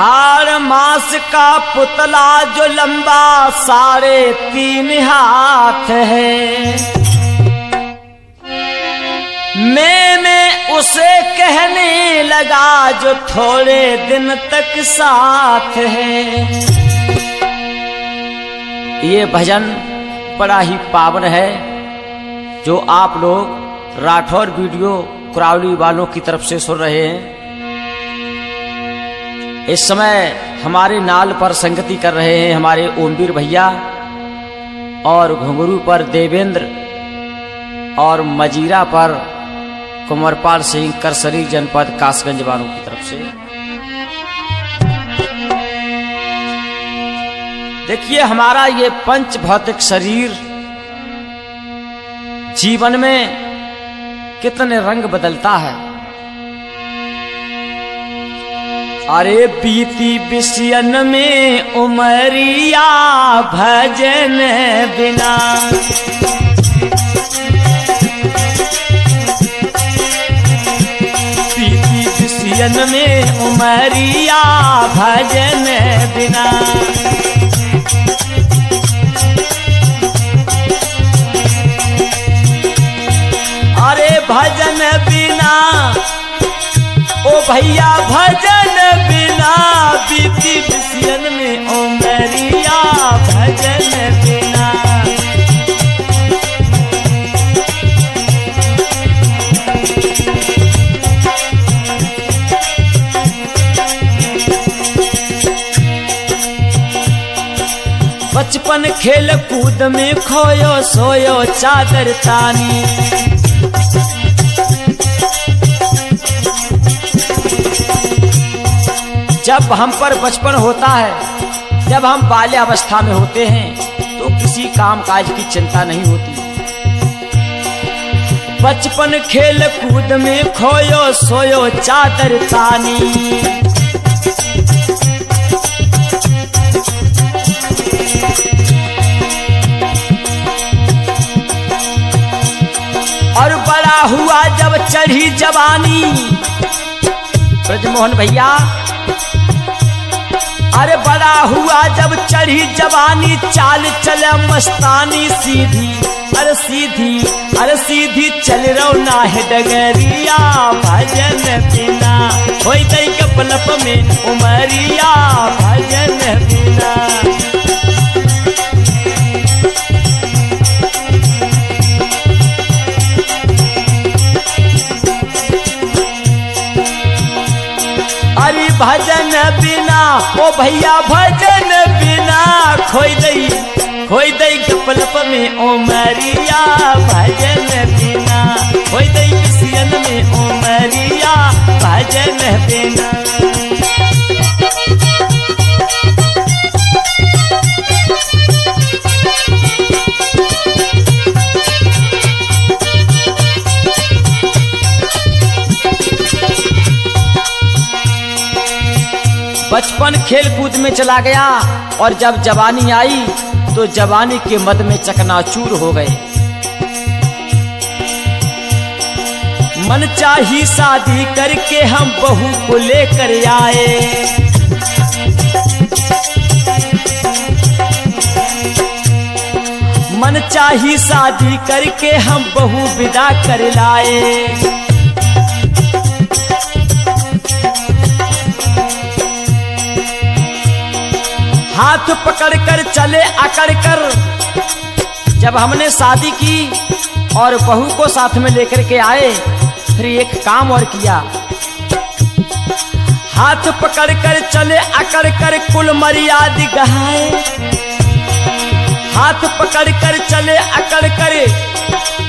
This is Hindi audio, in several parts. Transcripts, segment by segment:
हार मास का पुतला जो लंबा 3.5 हाथ है, मैं उसे कहने लगा जो थोड़े दिन तक साथ है। ये भजन बड़ा ही पावन है जो आप लोग राठौर वीडियो कुरावली वालों की तरफ से सुन रहे हैं। इस समय हमारे नाल पर संगति कर रहे हैं हमारे ओमवीर भैया, और घुंघरू पर देवेंद्र, और मजीरा पर कुंवरपाल सिंह, करसरी जनपद कासगंज वालों की तरफ से। देखिए हमारा ये पंच भौतिक शरीर जीवन में कितने रंग बदलता है। अरे बीती बिसियन में उमरिया भजन बिना, बीती बिसियन में उमरिया भजन बिना, अरे भजन बिना ओ भैया भजन बिना, बीती बिसियन में उमरिया भजन बिना। बचपन खेल कूद में खोयो सोयो चादर तानी, जब हम पर बचपन होता है, जब हम बाल्यावस्था में होते हैं तो किसी काम काज की चिंता नहीं होती। बचपन खेल कूद में खोयो सोयो चादर तानी, और बड़ा हुआ जब चढ़ी जवानी, ब्रजमोहन भैया, अरे बड़ा हुआ जब चढ़ी जवानी, चाल चले मस्तानी सीधी, अरे सीधी, अरे सीधी चल रहो ना है डगरिया भजन बिना, होई दई कपलप में उमरिया भजन बिना। अरे भजन बिना ओ भैया भजन बिना, खोई दई कपलप में उमरिया भजन बिना, खोई दई बिसियन में उमरिया भजन बिना। बचपन खेल कूद में चला गया और जब जवानी आई तो जवानी के मद में चकनाचूर हो गए। मन चाही शादी करके हम बहू को लेकर आए, मन चाही शादी करके हम बहू विदा कर लाए। हाथ पकड़ कर चले अकड़ कर, जब हमने शादी की और बहू को साथ में लेकर के आए, फिर एक काम और किया। हाथ पकड़ कर चले अकड़ कर कुल मर्यादा गहाए, हाथ पकड़ कर चले अकड़ कर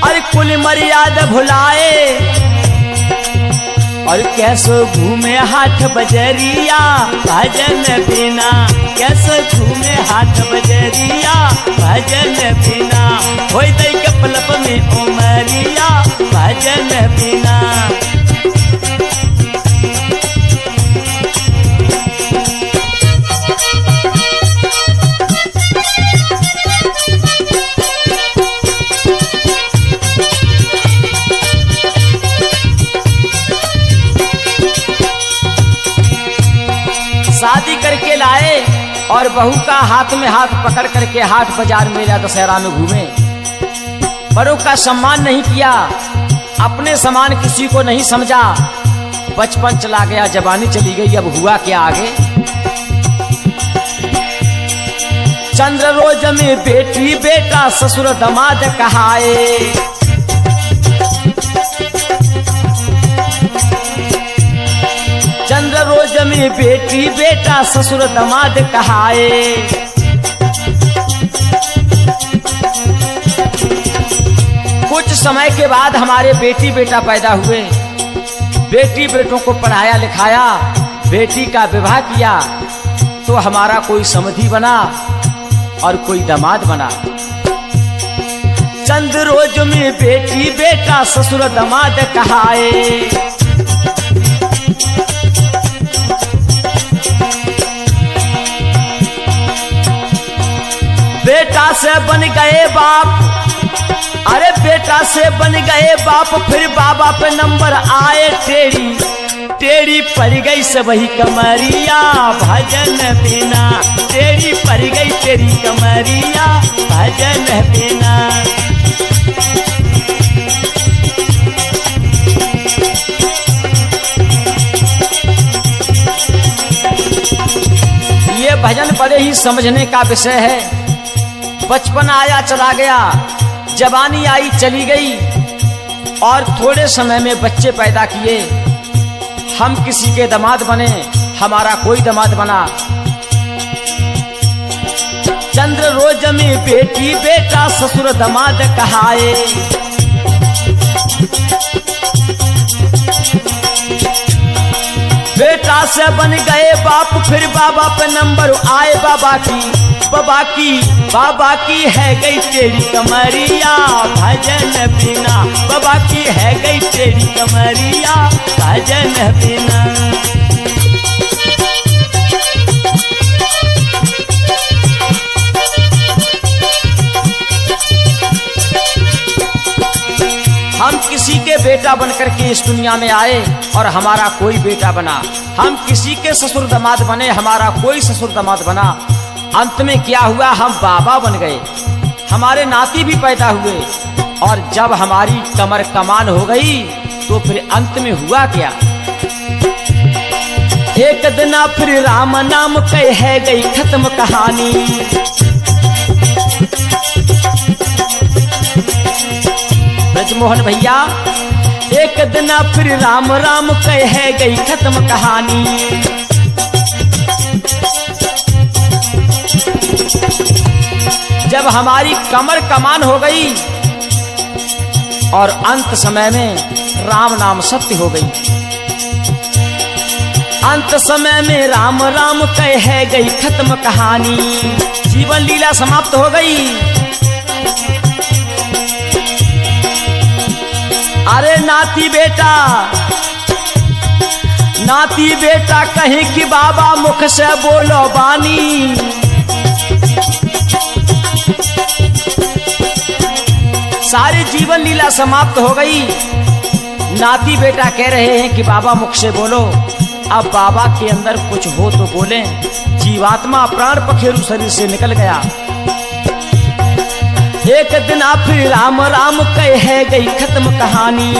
और कुल मर्यादा भुलाए। और कैसो घूमे हाथ बजरिया भजन बिना, कैसो घूमे हाथ बजरिया भजन बिना, होई दई कपलप में उमरिया भजन बिना। शादी लाए और बहू का हाथ में हाथ पकड़ करके हाट बाजार मेला दशहरा में घूमे। बड़ों का सम्मान नहीं किया, अपने समान किसी को नहीं समझा। बचपन चला गया, जवानी चली गई, अब हुआ क्या आगे। चंद्र रोज में बेटी बेटा ससुर दमाद कहाए। चंद्र रोज में बेटी बेटा ससुर दमाद कहाए। कुछ समय के बाद हमारे बेटी बेटा पैदा हुए। बेटी बेटों को पढ़ाया लिखाया, बेटी का विवाह किया तो हमारा कोई समधी बना और कोई दामाद बना। चंद रोज में बेटी बेटा ससुर दामाद कहाए। बेटा से बन गए बाप, अरे बेटा से बन गए बाप, फिर बाबा पे नंबर आए टेढ़ी। टेढ़ी पड़ गई सब ही कमरिया भजन बिना। टेढ़ी पड़ गई तेरी कमरिया भजन बिना। ये भजन बड़े ही समझने का विषय है। बचपन आया चला गया, जवानी आई चली गई और थोड़े समय में बच्चे पैदा किए। हम किसी के दामाद बने, हमारा कोई दामाद बना। चंद्र रोज में बेटी बेटा ससुर दामाद कहाए। बेटा से बन गए बाप, फिर बाबा पे नंबर आए बाबा की। बाबा की है गई तेरी कमरिया भजन बिना। बाबा की है गई तेरी कमरिया भजन बिना। हम किसी के बेटा बनकर के इस दुनिया में आए और हमारा कोई बेटा बना। हम किसी के ससुर दामाद बने, हमारा कोई ससुर दामाद बना। अंत में क्या हुआ, हम बाबा बन गए, हमारे नाती भी पैदा हुए। और जब हमारी कमर कमान हो गई तो फिर अंत में हुआ क्या। एक दिन फिर राम नाम कह गई खत्म कहानी। ब्रजमोहन भैया, एक दिन फिर राम राम कह गई खत्म कहानी। जब हमारी कमर कमान हो गई और अंत समय में राम नाम सत्य हो गई। अंत समय में राम राम कह गई खत्म कहानी। जीवन लीला समाप्त हो गई। अरे नाती बेटा कहीं कि बाबा मुख से बोलो बानी। सारी जीवन लीला समाप्त हो गई। नाती बेटा कह रहे हैं कि बाबा मुख से बोलो। अब बाबा के अंदर कुछ हो तो बोले। जीवात्मा प्राण पखेरु शरीर से निकल गया। एक दिन फिर राम राम कह गई खत्म कहानी।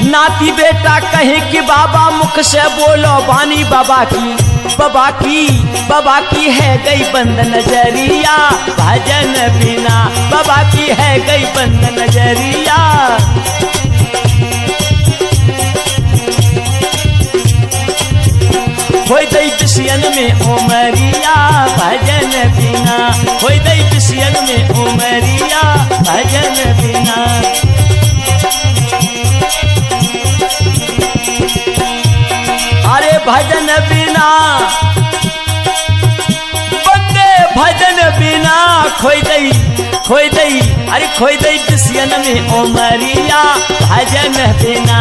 नाती बेटा कहे कि बाबा मुख से बोलो बानी। बाबा की है गई बंद नजरिया भजन बिना। बाबा की है गई बंद नजरिया। होई दई पिसियन में उमरिया भजन बिना। होई दई पिसियन में उमरिया भजन बिना। अरे भजन बिना बंदे भजन बिना। खोई दई अरे खोई दई पिसियन में उमरिया भजन बिना।